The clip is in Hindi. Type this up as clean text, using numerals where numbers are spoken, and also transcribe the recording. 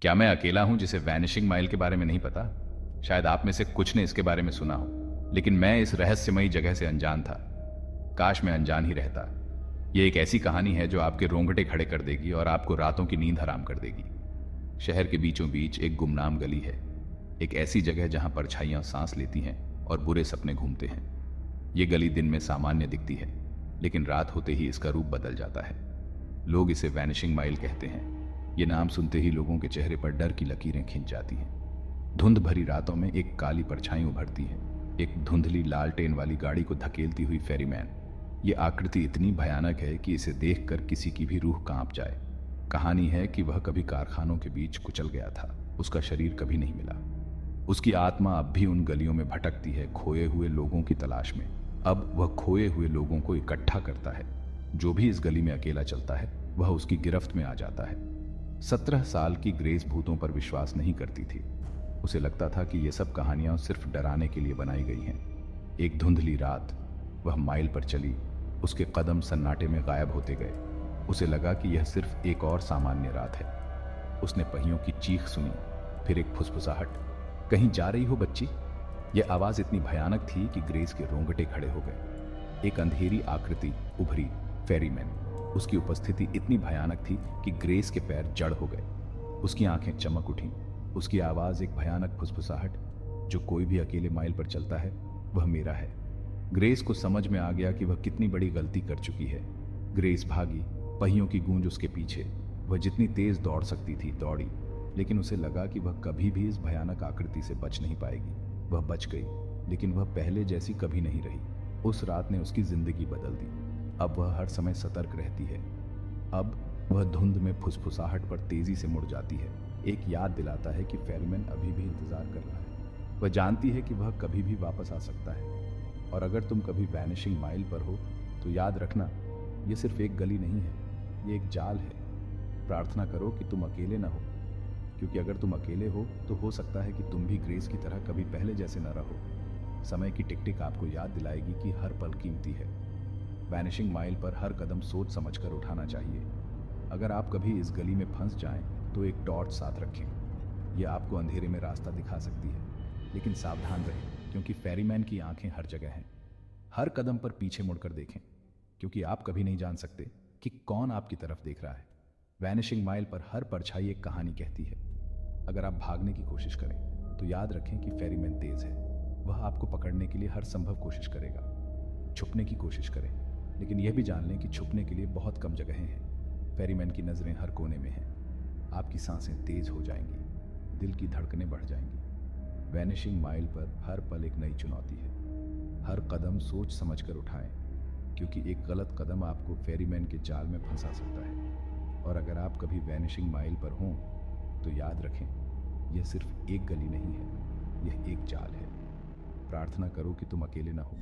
क्या मैं अकेला हूं जिसे वैनिशिंग माइल के बारे में नहीं पता? शायद आप में से कुछ ने इसके बारे में सुना हो, लेकिन मैं इस रहस्यमयी जगह से अनजान था। काश मैं अनजान ही रहता। यह एक ऐसी कहानी है जो आपके रोंगटे खड़े कर देगी और आपको रातों की नींद हराम कर देगी। शहर के बीचों बीच एक गुमनाम गली है, एक ऐसी जगह जहां परछाइयां सांस लेती हैं और बुरे सपने घूमते हैं। ये गली दिन में सामान्य दिखती है, लेकिन रात होते ही इसका रूप बदल जाता है। लोग इसे वैनिशिंग माइल कहते हैं। ये नाम सुनते ही लोगों के चेहरे पर डर की लकीरें खिंच जाती हैं। धुंध भरी रातों में एक काली परछाई उभरती है, एक धुंधली लालटेन वाली गाड़ी को धकेलती हुई फेरीमैन। ये आकृति इतनी भयानक है कि इसे देखकर किसी की भी रूह कांप जाए। कहानी है कि वह कभी कारखानों के बीच कुचल गया था, उसका शरीर कभी नहीं मिला। उसकी आत्मा अब भी उन गलियों में भटकती है, खोए हुए लोगों की तलाश में। अब वह खोए हुए लोगों को इकट्ठा करता है। जो भी इस गली में अकेला चलता है वह उसकी गिरफ्त में आ जाता है। 17 साल की ग्रेस भूतों पर विश्वास नहीं करती थी। उसे लगता था कि ये सब कहानियां सिर्फ डराने के लिए बनाई गई हैं। एक धुंधली रात वह माइल पर चली, उसके कदम सन्नाटे में गायब होते गए। उसे लगा कि यह सिर्फ एक और सामान्य रात है। उसने पहियों की चीख सुनी, फिर एक फुसफुसाहट, कहीं जा रही हो बच्ची? यह आवाज इतनी भयानक थी कि ग्रेस के रोंगटे खड़े हो गए। एक अंधेरी आकृति उभरी, फेरीमैन। उसकी उपस्थिति इतनी भयानक थी कि ग्रेस के पैर जड़ हो गए। उसकी आंखें चमक उठीं। उसकी आवाज एक भयानक फुसफुसाहट, जो कोई भी अकेले माइल पर चलता है वह मेरा है। ग्रेस को समझ में आ गया कि वह कितनी बड़ी गलती कर चुकी है। ग्रेस भागी, पहियों की गूंज उसके पीछे। वह जितनी तेज दौड़ सकती थी दौड़ी, लेकिन उसे लगा कि वह कभी भी इस भयानक आकृति से बच नहीं पाएगी। वह बच गई, लेकिन वह पहले जैसी कभी नहीं रही। उस रात ने उसकी जिंदगी बदल दी। अब वह हर समय सतर्क रहती है। अब वह धुंध में फुसफुसाहट पर तेजी से मुड़ जाती है। एक याद दिलाता है कि फेरीमैन अभी भी इंतजार कर रहा है। वह जानती है कि वह कभी भी वापस आ सकता है। और अगर तुम कभी वैनिशिंग माइल पर हो तो याद रखना, यह सिर्फ एक गली नहीं है, ये एक जाल है। प्रार्थना करो कि तुम अकेले ना हो, क्योंकि अगर तुम अकेले हो तो हो सकता है कि तुम भी ग्रेस की तरह कभी पहले जैसे न रहो। समय की टिक टिक आपको याद दिलाएगी कि हर पल कीमती है। वैनिशिंग माइल पर हर कदम सोच समझकर उठाना चाहिए। अगर आप कभी इस गली में फंस जाएं तो एक टॉर्च साथ रखें। यह आपको अंधेरे में रास्ता दिखा सकती है, लेकिन सावधान रहें, क्योंकि फेरीमैन की आंखें हर जगह हैं। हर कदम पर पीछे मुड़कर देखें, क्योंकि आप कभी नहीं जान सकते कि कौन आपकी तरफ देख रहा है। वैनिशिंग माइल पर हर परछाई एक कहानी कहती है। अगर आप भागने की कोशिश करें तो याद रखें कि फेरीमैन तेज है। वह आपको पकड़ने के लिए हर संभव कोशिश करेगा। छुपने की कोशिश करें, लेकिन यह भी जान लें कि छुपने के लिए बहुत कम जगहें हैं। फेरीमैन की नज़रें हर कोने में हैं। आपकी सांसें तेज हो जाएंगी, दिल की धड़कनें बढ़ जाएंगी। वैनिशिंग माइल पर हर पल एक नई चुनौती है। हर कदम सोच समझकर उठाएं, क्योंकि एक गलत कदम आपको फेरीमैन के जाल में फंसा सकता है। और अगर आप कभी वैनिशिंग माइल पर हों तो याद रखें, यह सिर्फ एक गली नहीं है, यह एक जाल है। प्रार्थना करो कि तुम अकेले ना हो।